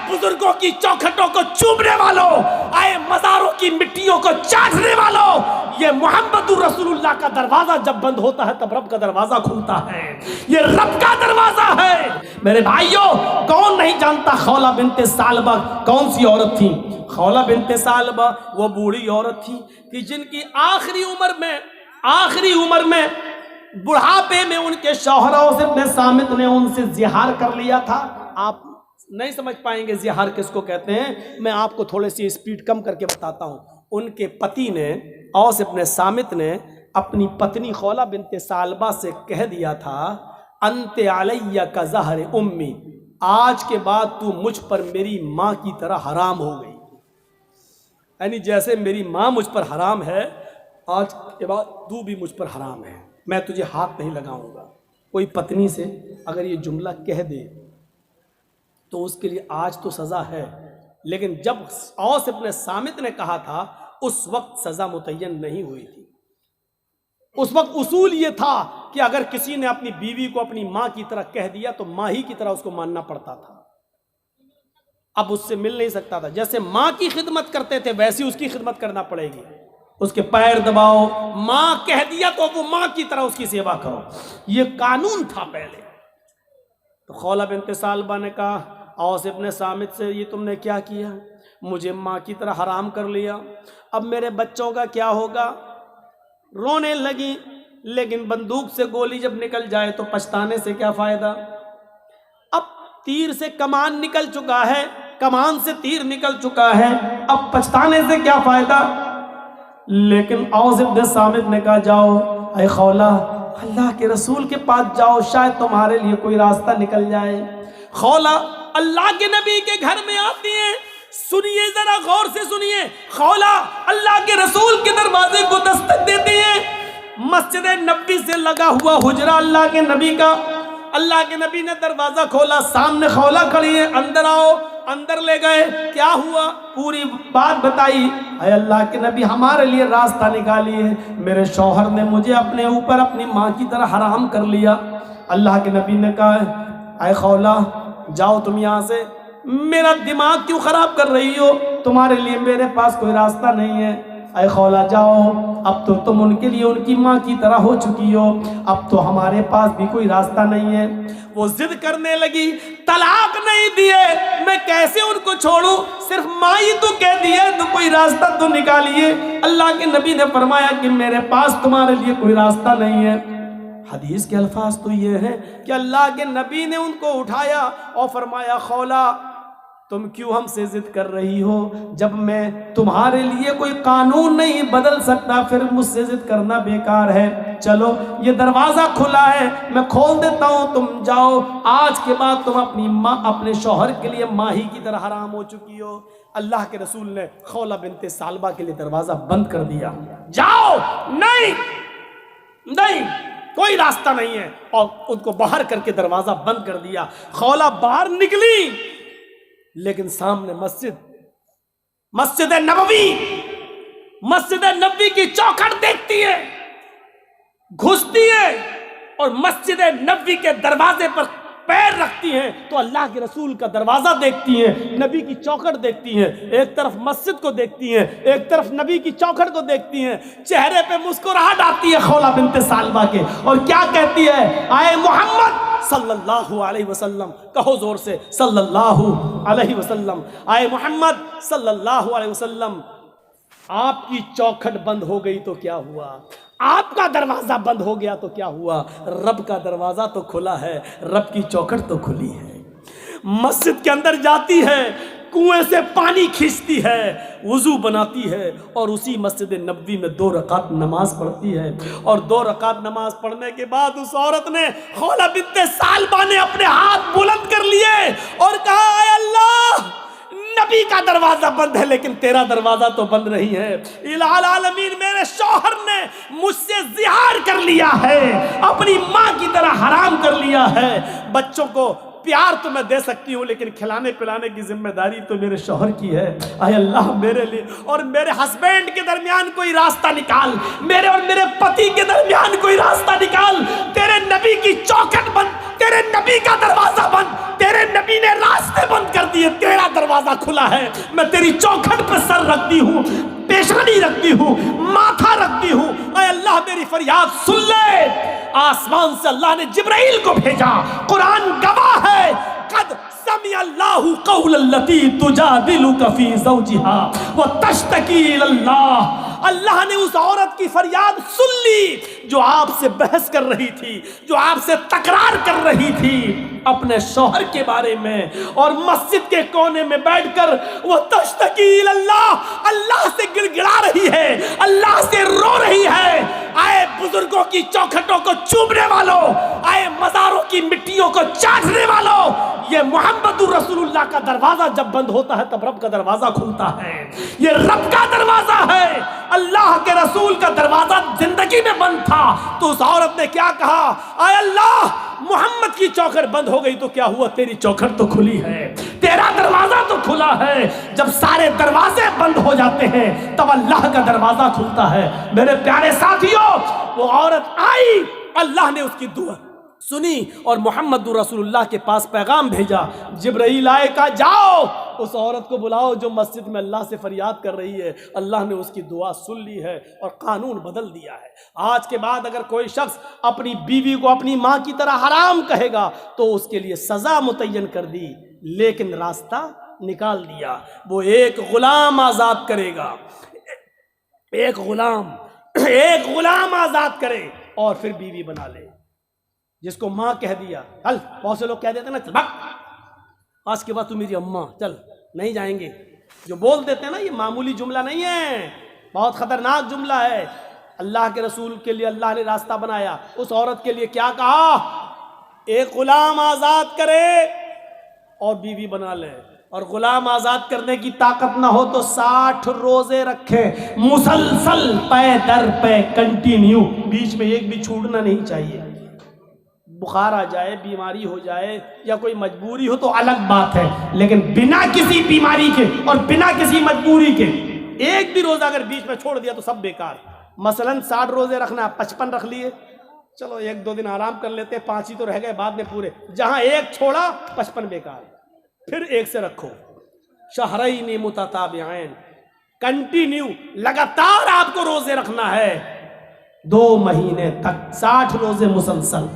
बुजुर्गों की चौखटों को चूमने वालों, आए मज़ारों की मिट्टियों को चाटने वालों, ये मोहम्मदुर रसूलुल्लाह का दरवाज़ा जब बंद होता है तब रब का दरवाज़ा खुलता है। ये रब का दरवाज़ा है। मेरे भाइयों, कौन नहीं जानता खौला बिनते सालबा कौन सी औरत थी? खौला बिनते सालबा वो बूढ़ी औरत थी कि जिनकी आखिरी उम्र में बुढ़ापे में उनके शौहरों से अपने सामित ने उनसे जिहार कर लिया था। आप नहीं समझ पाएंगे जिहार किसको कहते हैं, मैं आपको थोड़ी सी स्पीड कम करके बताता हूँ। उनके पति ने औस अपने सामित ने अपनी पत्नी खौला बिनते सालबा से कह दिया था, अंते अलैया का ज़हर उम्मी, आज के बाद तू मुझ पर मेरी माँ की तरह हराम हो गई। यानी जैसे मेरी माँ मुझ पर हराम है, आज के बाद तू भी मुझ पर हराम है, मैं तुझे हाथ नहीं लगाऊंगा। कोई पत्नी से अगर ये जुमला कह दे तो उसके लिए आज तो सज़ा है, लेकिन जब औस अपने सामित ने कहा था उस वक्त सज़ा मुतय्यन नहीं हुई थी। उस वक्त उसूल ये था कि अगर किसी ने अपनी बीवी को अपनी माँ की तरह कह दिया तो माँ ही की तरह उसको मानना पड़ता था। अब उससे मिल नहीं सकता था। जैसे माँ की खिदमत करते थे वैसी उसकी खिदमत करना पड़ेगी। उसके पैर दबाओ, माँ कह दिया तो वो माँ की तरह उसकी सेवा करो, ये कानून था पहले। तो खौला बिनते सालबा ने कहा औस इब्ने सामित से, ये तुमने क्या किया? मुझे माँ की तरह हराम कर लिया, अब मेरे बच्चों का क्या होगा? रोने लगी, लेकिन बंदूक से गोली जब निकल जाए तो पछताने से क्या फ़ायदा? अब तीर से कमान निकल चुका है, कमान से तीर निकल चुका है, अब पछताने से क्या फ़ायदा? लेकिन औस इब्ने सामित ने कहा, जाओ ऐ खौला, अल्लाह के रसूल के पास जाओ, शायद तुम्हारे लिए कोई रास्ता निकल जाए। खौला अल्लाह के नबी के घर में आती हैं। सुनिए, जरा गौर से सुनिए। खौला अल्लाह के रसूल के दरवाजे को दस्तक देती हैं। मस्जिद नबी से लगा हुआ हुजरा अल्लाह के नबी का। अल्लाह के नबी ने दरवाजा खोला, सामने खौला खड़ी है, अंदर आओ। अंदर ले गए, क्या हुआ पूरी बात बताई। अरे अल्लाह के नबी, हमारे लिए रास्ता निकालिए, मेरे शौहर ने मुझे अपने ऊपर अपनी माँ की तरह हराम कर लिया। अल्लाह के नबी ने कहा, अरे खौला जाओ तुम यहाँ से, मेरा दिमाग क्यों ख़राब कर रही हो? तुम्हारे लिए मेरे पास कोई रास्ता नहीं है। अरे खौला जाओ, अब तो तुम उनके लिए उनकी माँ की तरह हो चुकी हो, अब तो हमारे पास भी कोई रास्ता नहीं है। वो जिद करने लगी, तलाक नहीं दिए, मैं कैसे उनको छोड़ूं? सिर्फ माँ ही तो कह दिए, तो कोई रास्ता तो निकालिए। अल्लाह के नबी ने फरमाया कि मेरे पास तुम्हारे लिए कोई रास्ता नहीं है। हदीस के अल्फाज तो ये हैं कि अल्लाह के नबी ने उनको उठाया और फरमाया, खौला तुम क्यों हमसे जिद कर रही हो? जब मैं तुम्हारे लिए कोई कानून नहीं बदल सकता, फिर मुझसे जिद करना बेकार है। चलो ये दरवाज़ा खुला है, मैं खोल देता हूँ, तुम जाओ। आज के बाद तुम अपनी माँ, अपने शौहर के लिए माँ ही की तरह हराम हो चुकी हो। अल्लाह के रसूल ने खौला बिनते सालबा के लिए दरवाज़ा बंद कर दिया। जाओ, नहीं नहीं, कोई रास्ता नहीं है, और उनको बाहर करके दरवाज़ा बंद कर दिया। खौला बाहर निकली, लेकिन सामने मस्जिद नबवी की चौखट देखती है, घुसती है और मस्जिद नबवी के दरवाजे पर पैर रखती हैं तो अल्लाह के रसूल का दरवाज़ा देखती हैं, नबी की चौखट देखती हैं। एक तरफ मस्जिद को देखती हैं, एक तरफ नबी की चौखट को देखती हैं। चेहरे पे मुस्कुराहट आती है खौला बिनते सालबा के, और क्या कहती है, आए मोहम्मद सल्लल्लाहु अलैहि वसल्लम, कहो जोर से, सल्लल्लाहु अलैहि वसल्लम। आए मोहम्मद सल्लल्लाहु अलैहि वसल्लम, आपकी चौखट बंद हो गई तो क्या हुआ? आपका दरवाजा बंद हो गया तो क्या हुआ? रब का दरवाजा तो खुला है, रब की चौखट तो खुली है। मस्जिद के अंदर जाती है, कुएं से पानी खींचती है, वुजू बनाती है और उसी मस्जिद नबवी में 2 रकात नमाज पढ़ती है। और 2 रकात नमाज पढ़ने के बाद उस औरत ने, खौला बिनते सालबा ने अपने हाथ बुलंद कर लिए और कहा, ऐ अल्लाह, नबी का दरवाजा बंद है लेकिन तेरा दरवाजा तो बंद नहीं है। इलाल आलमीन, मेरे शौहर ने मुझसे जिहार कर लिया है, अपनी माँ की तरह हराम कर लिया है। बच्चों को प्यार तो मैं दे सकती हूँ, लेकिन खिलाने पिलाने की जिम्मेदारी तो मेरे शौहर की है। आय अल्लाह, मेरे लिए और मेरे हस्बैंड के दरमियान कोई रास्ता निकाल, मेरे और मेरे पति के दरमियान कोई रास्ता निकाल। तेरे नबी की चौखट बंद, तेरे नबी का दरवाजा बंद, तेरे नबी ने रास्ते बंद कर दिए, तेरा दरवाजा दरवाजा खुला है, मैं तेरी चौखट पर सर रखती हूँ, पेशानी रखती हूँ, माथा रखती हूँ, ऐ अल्लाह मेरी फरियाद सुन ले। आसमान से अल्लाह ने जिब्राइल को भेजा, कुरान गवाह है, कद समी अल्लाहु कौलल्लती तुजादिलुका फी ज़ौजिहा व तश्तकी इलल्लाह। अल्लाह ने उस औरत की फरियाद सुन ली जो आपसे बहस कर रही थी, जो आपसे तकरार कर रही थी अपने शौहर के बारे में, और मस्जिद के कोने में बैठकर वो तश्तकी इलल्लाह, अल्लाह से गिड़गिड़ा रही है, अल्लाह से रो रही है। आए बुजुर्गों की चौखटों को चूमने वालों, आए मज़ारों की मिट्टियों को चाटने वालों, ये मोहम्मदुर रसूलुल्लाह का दरवाजा जब बंद होता है तब रब का दरवाजा खुलता है। ये रब का दरवाजा है, अल्लाह के रसूल का दरवाजा जिंदगी में बंद था तो उस औरत ने क्या कहा, आय अल्लाह मोहम्मद की चौखट बंद हो गई तो क्या हुआ, तेरी चौखट तो खुली है, तेरा दरवाजा तो खुला है। जब सारे दरवाजे बंद हो जाते हैं तब अल्लाह का दरवाजा खुलता है। मेरे प्यारे साथियों, वो औरत आई, अल्लाह ने उसकी दुआ सुनी और मोहम्मद रसूलुल्लाह के पास पैगाम भेजा। जिब्राइल आए, कहा जाओ उस औरत को बुलाओ जो मस्जिद में अल्लाह से फरियाद कर रही है। अल्लाह ने उसकी दुआ सुन ली है और कानून बदल दिया है। आज के बाद अगर कोई शख्स अपनी बीवी को अपनी माँ की तरह हराम कहेगा तो उसके लिए सज़ा मुतय्यन कर दी, लेकिन रास्ता निकाल दिया। वो एक गुलाम आज़ाद करेगा, एक गुलाम आज़ाद करे और फिर बीवी बना ले। जिसको माँ कह दिया, चल, बहुत से लोग कह देते ना, चल भाग, आज के बाद तू मेरी अम्मा, चल नहीं जाएंगे, जो बोल देते हैं ना, ये मामूली जुमला नहीं है, बहुत खतरनाक जुमला है। अल्लाह के रसूल के लिए अल्लाह ने रास्ता बनाया, उस औरत के लिए क्या कहा, एक गुलाम आज़ाद करे और बीवी बना ले। और गुलाम आज़ाद करने की ताकत ना हो तो 60 रोजे रखे मुसलसल, पे दर पे, कंटिन्यू, बीच में एक भी छूटना नहीं चाहिए। बुखार आ जाए, बीमारी हो जाए या कोई मजबूरी हो तो अलग बात है, लेकिन बिना किसी बीमारी के और बिना किसी मजबूरी के एक भी रोजा अगर बीच में छोड़ दिया तो सब बेकार। मसलन 60 रोजे रखना, 55 रख लिए, चलो 1-2 दिन आराम कर लेते, 5 ही तो रह गए बाद में पूरे, जहां एक छोड़ा 55 बेकार, फिर एक से रखो। शहरैन मुतताबिऐन, कंटिन्यू, लगातार आपको रोजे रखना है 2 महीने तक, 60 रोजे मुसलसल।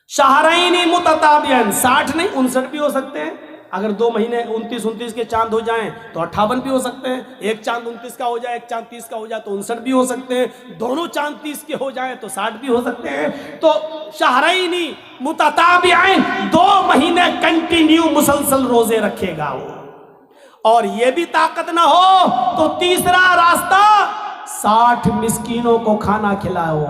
शहरैन मुतताबिऐन, 60 नहीं 59 भी हो सकते हैं। अगर 2 महीने 29 के चांद हो जाएं तो 58 भी हो सकते हैं। एक चांद 29 का हो जाए, एक चांद 30 का हो जाए तो 59 भी हो सकते हैं। दोनों चांद 30 के हो जाएं तो 60 भी हो सकते हैं। तो शहरैन मुतताबिऐन, 2 महीने कंटिन्यू मुसलसल रोजे रखेगा वो। और ये भी ताकत ना हो तो तीसरा रास्ता, 60 मिस्कीनों को खाना खिलाओ।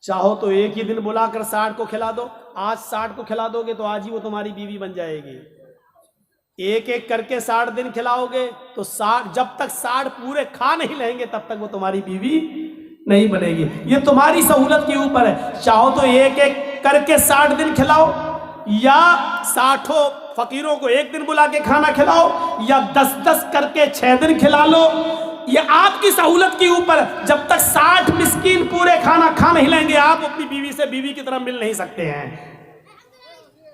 चाहो तो एक ही दिन बुलाकर 60 को खिला दो। आज 60 को खिला दोगे तो आज ही वो तुम्हारी बीवी बन जाएगी। एक एक करके 60 दिन खिलाओगे तो 60, जब तक 60 पूरे खा नहीं लेंगे तब तक वो तुम्हारी बीवी नहीं बनेगी। ये तुम्हारी सहूलत के ऊपर है। चाहो तो एक एक करके 60 दिन खिलाओ, या 60 फकीरों को एक दिन बुला के खाना खिलाओ, या 10-10 करके 6 दिन खिला लो। ये आपकी सहूलत के ऊपर। जब तक 60 मिस्कीन पूरे खाना खा नहीं लेंगे आप अपनी बीवी से बीवी की तरह मिल नहीं सकते हैं।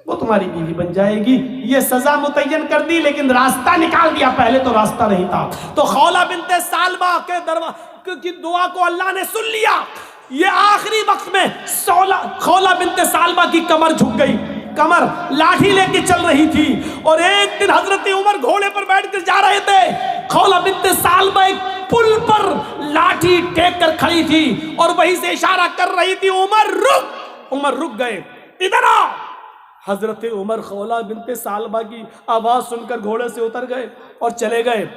वो तुम्हारी बीवी बन जाएगी। ये सजा मुतय्यन कर दी, लेकिन रास्ता निकाल दिया, पहले तो रास्ता नहीं था। तो खौला बिनते सालबा के दरवाजे की दुआ को अल्लाह ने सुन लिया। ये आखिरी वक्त में खौला बिनते सालबा की कमर झुक गई, कमर लाठी लेके चल रही थी। और एक दिन हजरत उमर घोड़े पर बैठकर जा रहे थे, खौला बिनते सालबा एक पुल पर लाठी टेक कर खड़ी थी और वहीं से इशारा कर रही थी, उमर रुक। उमर रुक गए, इधर आ। हजरत उमर खौला बिनते सालबा की आवाज सुनकर घोड़े से उतर गए और चले गए,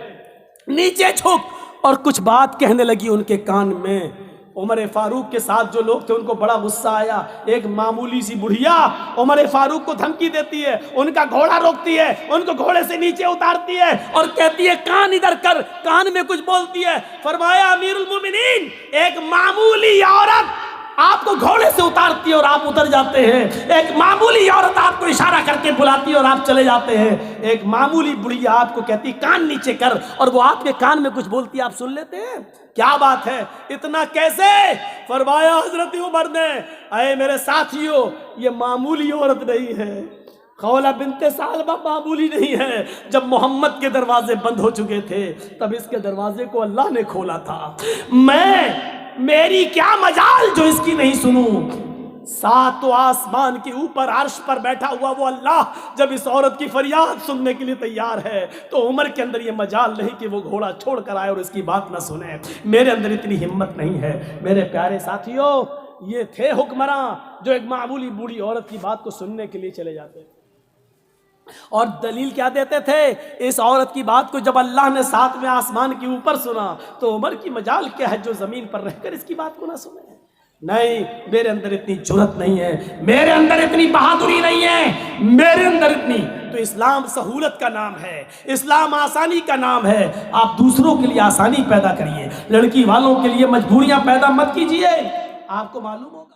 नीचे झुक और कुछ बात कहने लगी उनके कान में। उमर फारूक के साथ जो लोग थे उनको बड़ा गुस्सा आया। एक मामूली सी बुढ़िया उमर फारूक को धमकी देती है, उनका घोड़ा रोकती है, उनको घोड़े से नीचे उतारती है और कहती है कान इधर कर, कान में कुछ बोलती है। फरमाया अमीरुल मोमिनीन, एक मामूली औरत आपको घोड़े से उतारती है और आप उतर जाते हैं। एक मामूली औरत आपको इशारा करके बुलाती है और आप चले जाते हैं। एक मामूली बुढ़िया आपको कहती कान नीचे कर, और वो आपके कान में कुछ बोलती है, आप सुन लेते हैं। क्या बात है, इतना कैसे? फरमाया हजरत उमर ने, अरे मेरे साथियों, ये मामूली औरत नहीं है, خولہ بنت ثعلبہ معمولی نہیں ہے. جب محمد کے دروازے بند ہو چکے تھے تب اس کے دروازے کو اللہ نے کھولا تھا. میری کیا مجال جو اس کی نہیں سنوں. ساتوں آسمان کے اوپر عرش پر بیٹھا ہوا وہ اللہ جب اس عورت کی فریاد سننے کے لیے تیار ہے تو عمر کے اندر یہ مجال نہیں کہ وہ گھوڑا چھوڑ کر آئے اور اس کی بات نہ سنے. میرے اندر اتنی ہمت نہیں ہے. میرے پیارے ساتھیوں، یہ تھے حکمراں جو ایک معمولی بوڑھی عورت کی بات کو سننے کے لیے چلے جاتے اور دلیل کیا دیتے تھے. اس عورت کی بات کو جب اللہ نے ساتویں آسمان کے اوپر سنا تو عمر کی مجال کیا ہے جو زمین پر رہ کر اس کی بات کو نہ سنے. نہیں، میرے اندر اتنی جرت نہیں ہے، میرے اندر اتنی بہادری نہیں ہے، میرے اندر اتنی. تو اسلام سہولت کا نام ہے، اسلام آسانی کا نام ہے. آپ دوسروں کے لیے آسانی پیدا کریے، لڑکی والوں کے لیے مجبوریاں پیدا مت کیجیے. آپ کو معلوم ہوگا